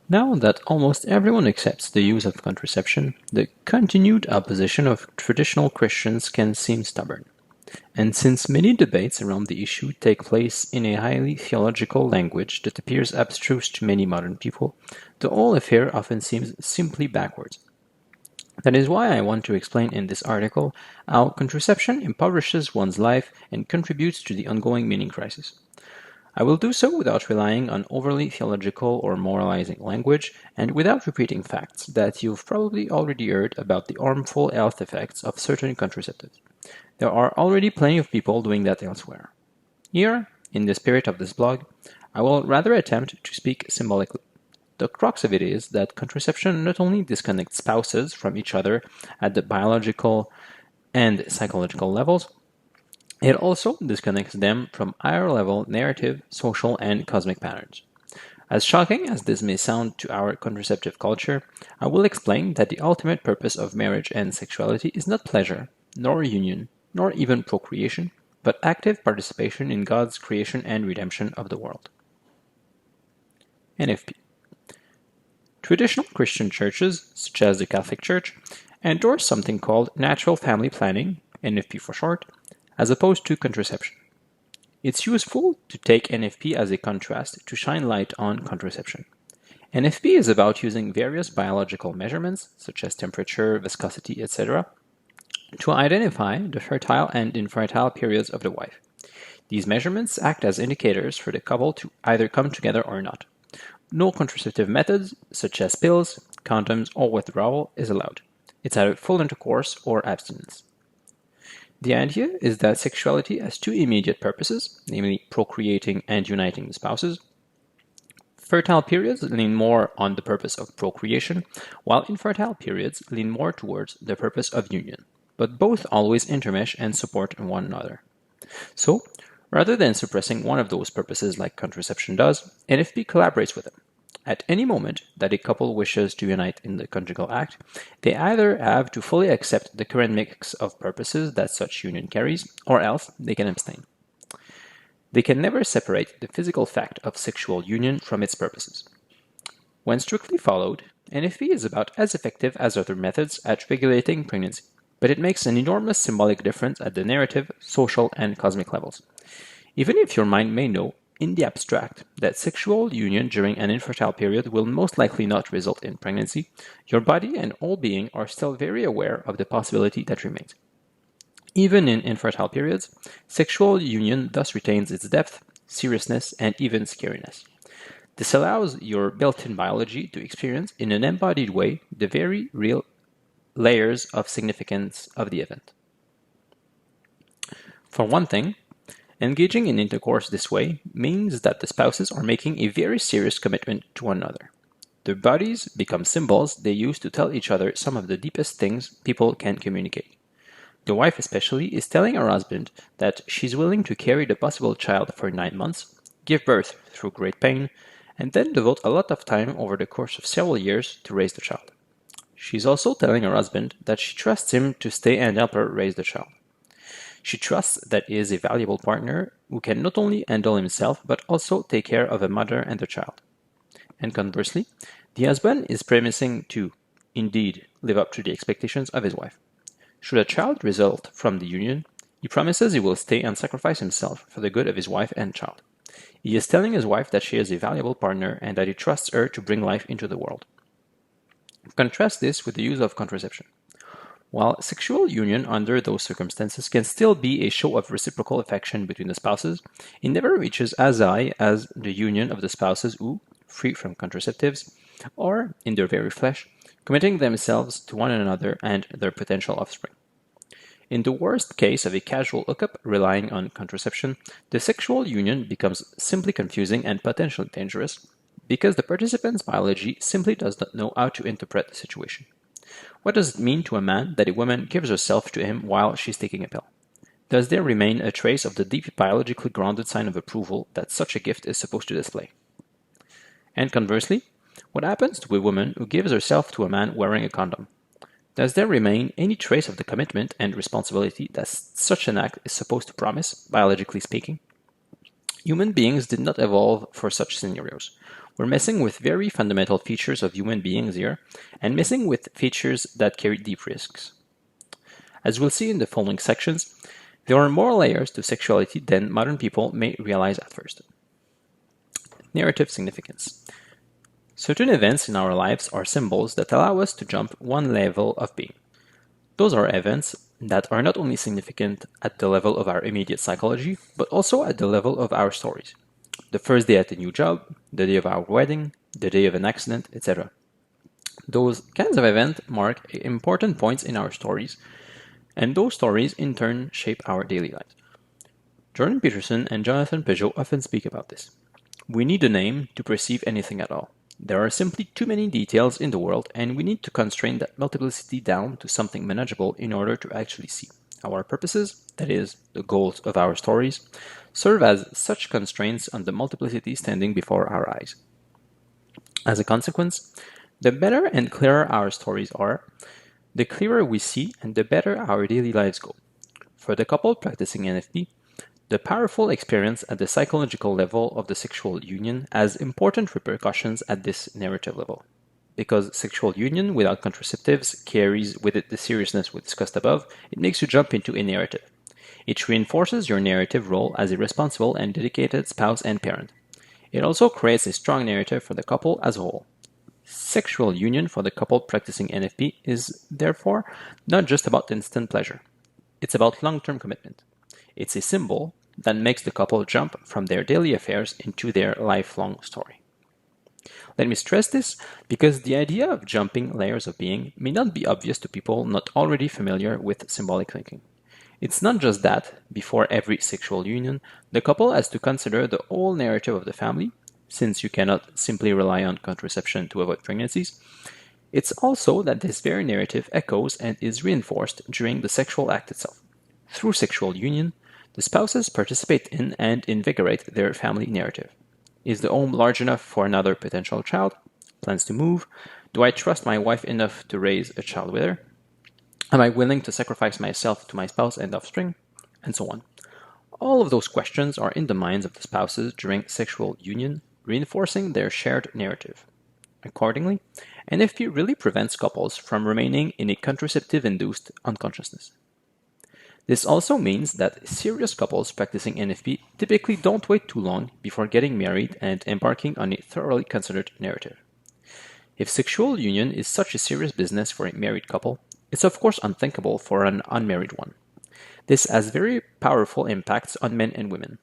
Now that almost everyone accepts the use of contraception, the continued opposition of traditional Christians can seem stubborn. And since many debates around the issue take place in a highly theological language that appears abstruse to many modern people, the whole affair often seems simply backwards. That is why I want to explain in this article how contraception impoverishes one's life and contributes to the ongoing meaning crisis. I will do so without relying on overly theological or moralizing language and without repeating facts that you've probably already heard about the harmful health effects of certain contraceptives. There are already plenty of people doing that elsewhere. Here, in the spirit of this blog, I will rather attempt to speak symbolically. The crux of it is that contraception not only disconnects spouses from each other at the biological and psychological levels, it also disconnects them from higher level narrative, social, and cosmic patterns. As shocking as this may sound to our contraceptive culture, I will explain that the ultimate purpose of marriage and sexuality is not pleasure, nor union, nor even procreation, but active participation in God's creation and redemption of the world. NFP. Traditional Christian churches, such as the Catholic Church, endorse something called natural family planning, NFP for short, as opposed to contraception. It's useful to take NFP as a contrast to shine light on contraception. NFP is about using various biological measurements, such as temperature, viscosity, etc., to identify the fertile and infertile periods of the wife. These measurements act as indicators for the couple to either come together or not. No contraceptive methods, such as pills, condoms, or withdrawal, is allowed. It's either full intercourse or abstinence. The idea is that sexuality has two immediate purposes, namely procreating and uniting the spouses. Fertile periods lean more on the purpose of procreation, while infertile periods lean more towards the purpose of union, but both always intermesh and support one another. So, rather than suppressing one of those purposes like contraception does, NFP collaborates with them. At any moment that a couple wishes to unite in the conjugal act, they either have to fully accept the current mix of purposes that such union carries, or else they can abstain. They can never separate the physical fact of sexual union from its purposes. When strictly followed, NFP is about as effective as other methods at regulating pregnancy, but it makes an enormous symbolic difference at the narrative, social, and cosmic levels. Even if your mind may know, in the abstract, that sexual union during an infertile period will most likely not result in pregnancy, your body and whole being are still very aware of the possibility that remains. Even in infertile periods, sexual union thus retains its depth, seriousness, and even scariness. This allows your built-in biology to experience in an embodied way the very real layers of significance of the event. For one thing, engaging in intercourse this way means that the spouses are making a very serious commitment to one another. Their bodies become symbols they use to tell each other some of the deepest things people can communicate. The wife especially is telling her husband that she's willing to carry the possible child for 9 months, give birth through great pain, and then devote a lot of time over the course of several years to raise the child. She's also telling her husband that she trusts him to stay and help her raise the child. She trusts that he is a valuable partner who can not only handle himself but also take care of a mother and a child. And conversely, the husband is promising to, indeed, live up to the expectations of his wife. Should a child result from the union, he promises he will stay and sacrifice himself for the good of his wife and child. He is telling his wife that she is a valuable partner and that he trusts her to bring life into the world. Contrast this with the use of contraception. While sexual union under those circumstances can still be a show of reciprocal affection between the spouses, it never reaches as high as the union of the spouses who, free from contraceptives, are, in their very flesh, committing themselves to one another and their potential offspring. In the worst case of a casual hookup relying on contraception, the sexual union becomes simply confusing and potentially dangerous because the participant's biology simply does not know how to interpret the situation. What does it mean to a man that a woman gives herself to him while she's taking a pill? Does there remain a trace of the deep biologically grounded sign of approval that such a gift is supposed to display? And conversely, what happens to a woman who gives herself to a man wearing a condom? Does there remain any trace of the commitment and responsibility that such an act is supposed to promise, biologically speaking? Human beings did not evolve for such scenarios. We're messing with very fundamental features of human beings here, and messing with features that carry deep risks. As we'll see in the following sections, there are more layers to sexuality than modern people may realize at first. Narrative significance. Certain events in our lives are symbols that allow us to jump one level of being. Those are events that are not only significant at the level of our immediate psychology, but also at the level of our stories. The first day at a new job, the day of our wedding, the day of an accident, etc. Those kinds of events mark important points in our stories, and those stories in turn shape our daily lives. Jordan Peterson and Jonathan Peugeot often speak about this. We need a name to perceive anything at all. There are simply too many details in the world, and we need to constrain that multiplicity down to something manageable in order to actually see. Our purposes, that is, the goals of our stories, serve as such constraints on the multiplicity standing before our eyes. As a consequence, the better and clearer our stories are, the clearer we see and the better our daily lives go. For the couple practicing NFP, the powerful experience at the psychological level of the sexual union has important repercussions at this narrative level. Because sexual union without contraceptives carries with it the seriousness we discussed above, it makes you jump into a narrative. It reinforces your narrative role as a responsible and dedicated spouse and parent. It also creates a strong narrative for the couple as a whole. Sexual union for the couple practicing NFP is, therefore, not just about instant pleasure. It's about long-term commitment. It's a symbol that makes the couple jump from their daily affairs into their lifelong story. Let me stress this because the idea of jumping layers of being may not be obvious to people not already familiar with symbolic thinking. It's not just that, before every sexual union, the couple has to consider the whole narrative of the family, since you cannot simply rely on contraception to avoid pregnancies. It's also that this very narrative echoes and is reinforced during the sexual act itself. Through sexual union, the spouses participate in and invigorate their family narrative. Is the home large enough for another potential child? Plans to move? Do I trust my wife enough to raise a child with her? Am I willing to sacrifice myself to my spouse and offspring? And so on. All of those questions are in the minds of the spouses during sexual union, reinforcing their shared narrative. Accordingly, NFP really prevents couples from remaining in a contraceptive-induced unconsciousness. This also means that serious couples practicing NFP typically don't wait too long before getting married and embarking on a thoroughly considered narrative. If sexual union is such a serious business for a married couple, it's of course unthinkable for an unmarried one. This has very powerful impacts on men and women.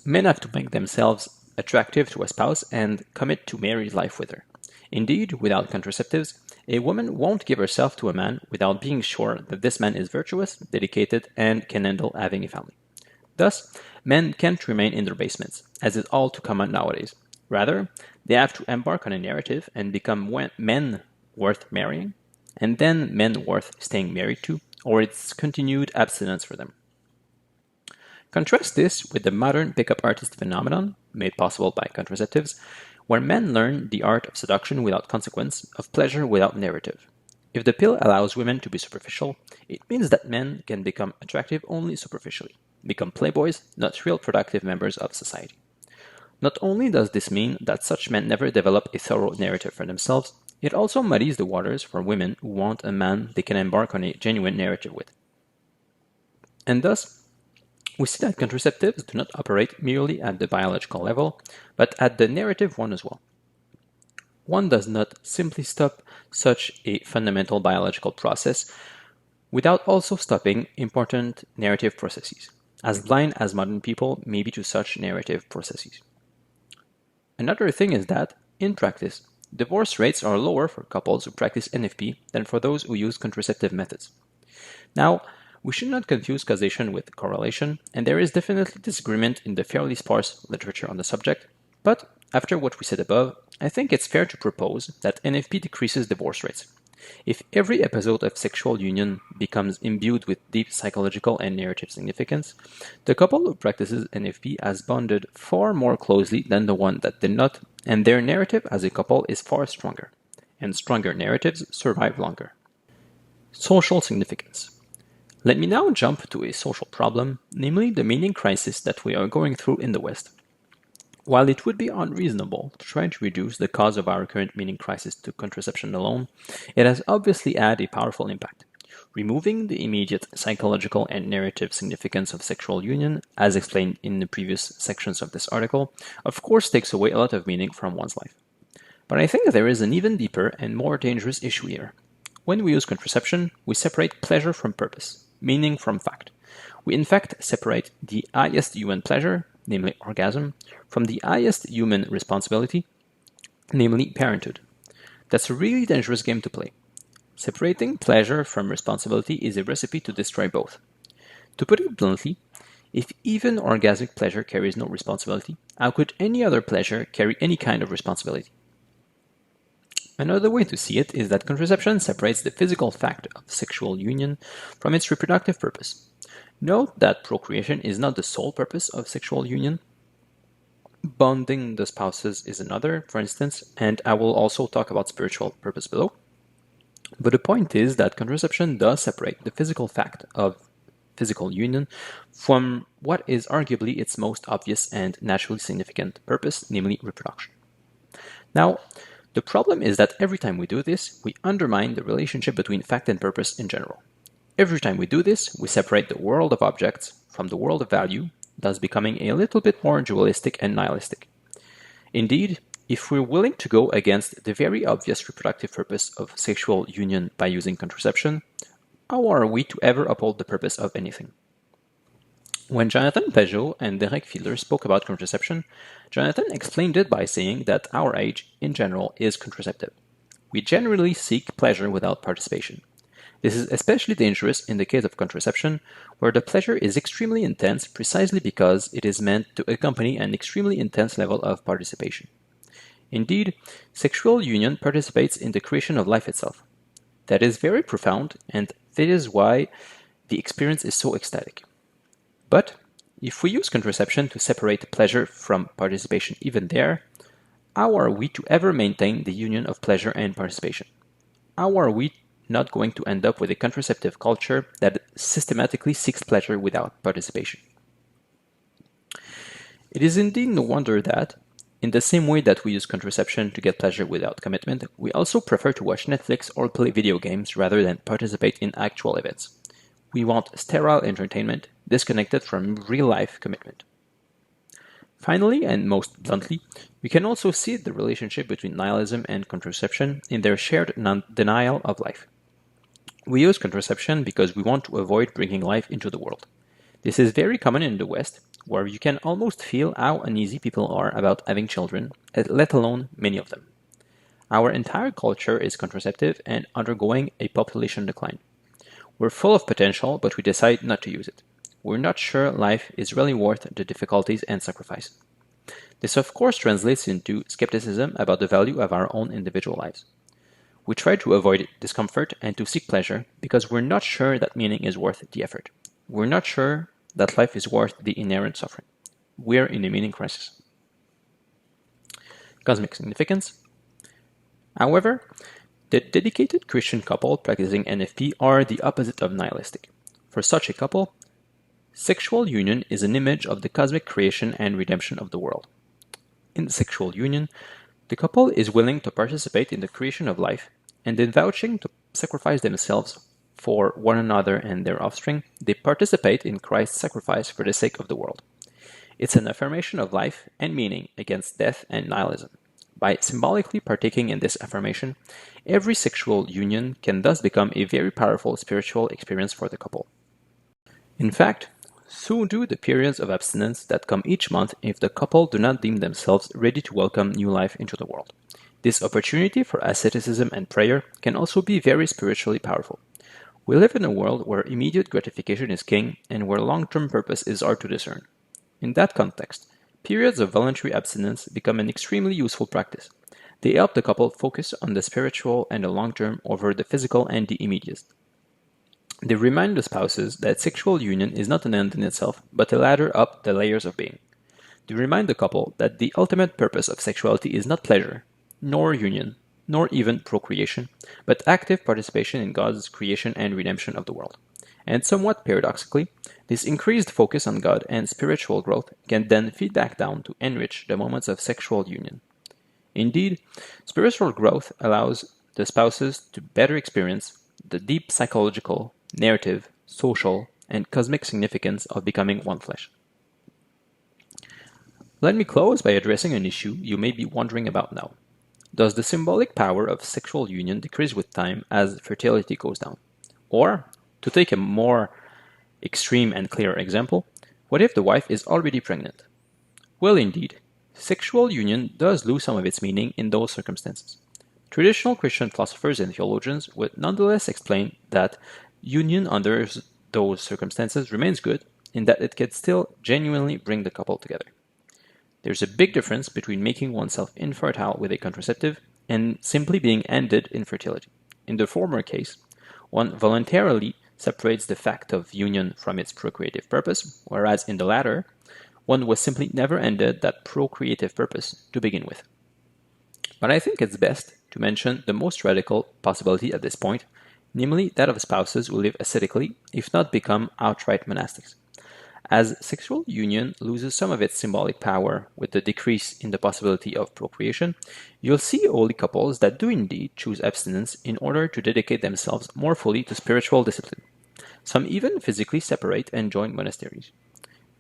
Men have to make themselves attractive to a spouse and commit to married life with her. Indeed, without contraceptives, a woman won't give herself to a man without being sure that this man is virtuous, dedicated, and can handle having a family. Thus, men can't remain in their basements, as is all too common nowadays. Rather, they have to embark on a narrative and become men worth marrying, and then men worth staying married to, or it's continued abstinence for them. Contrast this with the modern pickup artist phenomenon, made possible by contraceptives, where men learn the art of seduction without consequence, of pleasure without narrative. If the pill allows women to be superficial, it means that men can become attractive only superficially, become playboys, not real productive members of society. Not only does this mean that such men never develop a thorough narrative for themselves, it also muddies the waters for women who want a man they can embark on a genuine narrative with. And thus, we see that contraceptives do not operate merely at the biological level, but at the narrative one as well. One does not simply stop such a fundamental biological process without also stopping important narrative processes, as blind as modern people may be to such narrative processes. Another thing is that, in practice, divorce rates are lower for couples who practice NFP than for those who use contraceptive methods. Now, we should not confuse causation with correlation, and there is definitely disagreement in the fairly sparse literature on the subject, but after what we said above, I think it's fair to propose that NFP decreases divorce rates. If every episode of sexual union becomes imbued with deep psychological and narrative significance, the couple who practices NFP has bonded far more closely than the one that did not, and their narrative as a couple is far stronger, and stronger narratives survive longer. Social significance. Let me now jump to a social problem, namely the meaning crisis that we are going through in the West. While it would be unreasonable to try to reduce the cause of our current meaning crisis to contraception alone, it has obviously had a powerful impact. Removing the immediate psychological and narrative significance of sexual union, as explained in the previous sections of this article, of course takes away a lot of meaning from one's life. But I think there is an even deeper and more dangerous issue here. When we use contraception, we separate pleasure from purpose, meaning from fact. We in fact separate the highest human pleasure, namely orgasm, from the highest human responsibility, namely parenthood. That's a really dangerous game to play. Separating pleasure from responsibility is a recipe to destroy both. To put it bluntly, if even orgasmic pleasure carries no responsibility, how could any other pleasure carry any kind of responsibility? Another way to see it is that contraception separates the physical fact of sexual union from its reproductive purpose. Note that procreation is not the sole purpose of sexual union. Bonding the spouses is another, for instance, and I will also talk about spiritual purpose below. But the point is that contraception does separate the physical fact of physical union from what is arguably its most obvious and naturally significant purpose, namely reproduction. Now, the problem is that every time we do this, we undermine the relationship between fact and purpose in general. Every time we do this, we separate the world of objects from the world of value, thus becoming a little bit more dualistic and nihilistic. Indeed, if we're willing to go against the very obvious reproductive purpose of sexual union by using contraception, how are we to ever uphold the purpose of anything? When Jonathan Peugeot and Derek Fiedler spoke about contraception, Jonathan explained it by saying that our age, in general, is contraceptive. We generally seek pleasure without participation. This is especially dangerous in the case of contraception, where the pleasure is extremely intense precisely because it is meant to accompany an extremely intense level of participation. Indeed, sexual union participates in the creation of life itself. That is very profound, and that is why the experience is so ecstatic. But if we use contraception to separate pleasure from participation even there, how are we to ever maintain the union of pleasure and participation? How are we not going to end up with a contraceptive culture that systematically seeks pleasure without participation? It is indeed no wonder that, in the same way that we use contraception to get pleasure without commitment, we also prefer to watch Netflix or play video games rather than participate in actual events. We want sterile entertainment, disconnected from real-life commitment. Finally, and most bluntly, we can also see the relationship between nihilism and contraception in their shared denial of life. We use contraception because we want to avoid bringing life into the world. This is very common in the West, where you can almost feel how uneasy people are about having children, let alone many of them. Our entire culture is contraceptive and undergoing a population decline. We're full of potential, but we decide not to use it. We're not sure life is really worth the difficulties and sacrifice. This of course translates into skepticism about the value of our own individual lives. We try to avoid discomfort and to seek pleasure because we're not sure that meaning is worth the effort. We're not sure that life is worth the inherent suffering. We're in a meaning crisis. Cosmic significance. However, the dedicated Christian couple practicing NFP are the opposite of nihilistic. For such a couple, sexual union is an image of the cosmic creation and redemption of the world. In sexual union, the couple is willing to participate in the creation of life, and in vouching to sacrifice themselves for one another and their offspring, they participate in Christ's sacrifice for the sake of the world. It's an affirmation of life and meaning against death and nihilism. By symbolically partaking in this affirmation, every sexual union can thus become a very powerful spiritual experience for the couple. In fact, so do the periods of abstinence that come each month if the couple do not deem themselves ready to welcome new life into the world. This opportunity for asceticism and prayer can also be very spiritually powerful. We live in a world where immediate gratification is king and where long-term purpose is hard to discern. In that context, periods of voluntary abstinence become an extremely useful practice. They help the couple focus on the spiritual and the long-term over the physical and the immediate. They remind the spouses that sexual union is not an end in itself, but a ladder up the layers of being. They remind the couple that the ultimate purpose of sexuality is not pleasure, nor union, nor even procreation, but active participation in God's creation and redemption of the world. And somewhat paradoxically, this increased focus on God and spiritual growth can then feed back down to enrich the moments of sexual union. Indeed, spiritual growth allows the spouses to better experience the deep psychological, narrative, social, and cosmic significance of becoming one flesh. Let me close by addressing an issue you may be wondering about now. Does the symbolic power of sexual union decrease with time as fertility goes down? Or, to take a more extreme and clear example, what if the wife is already pregnant? Well, indeed, sexual union does lose some of its meaning in those circumstances. Traditional Christian philosophers and theologians would nonetheless explain that union under those circumstances remains good in that it can still genuinely bring the couple together. There's a big difference between making oneself infertile with a contraceptive and simply being ended infertility. In the former case, one voluntarily separates the fact of union from its procreative purpose, whereas in the latter, one was simply never ended that procreative purpose to begin with. But I think it's best to mention the most radical possibility at this point, namely that of spouses who live ascetically, if not become outright monastics. As sexual union loses some of its symbolic power with the decrease in the possibility of procreation, you'll see holy couples that do indeed choose abstinence in order to dedicate themselves more fully to spiritual discipline. Some even physically separate and join monasteries.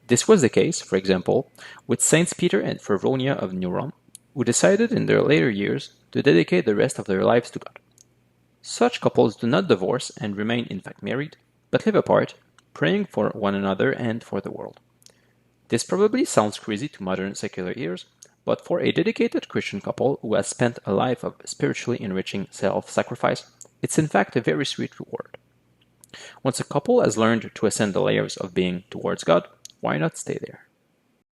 This was the case, for example, with Saints Peter and Fervonia of Neuron, who decided in their later years to dedicate the rest of their lives to God. Such couples do not divorce and remain in fact married, but live apart, praying for one another and for the world. This probably sounds crazy to modern secular ears, but for a dedicated Christian couple who has spent a life of spiritually enriching self-sacrifice, it's in fact a very sweet reward. Once a couple has learned to ascend the layers of being towards God, why not stay there?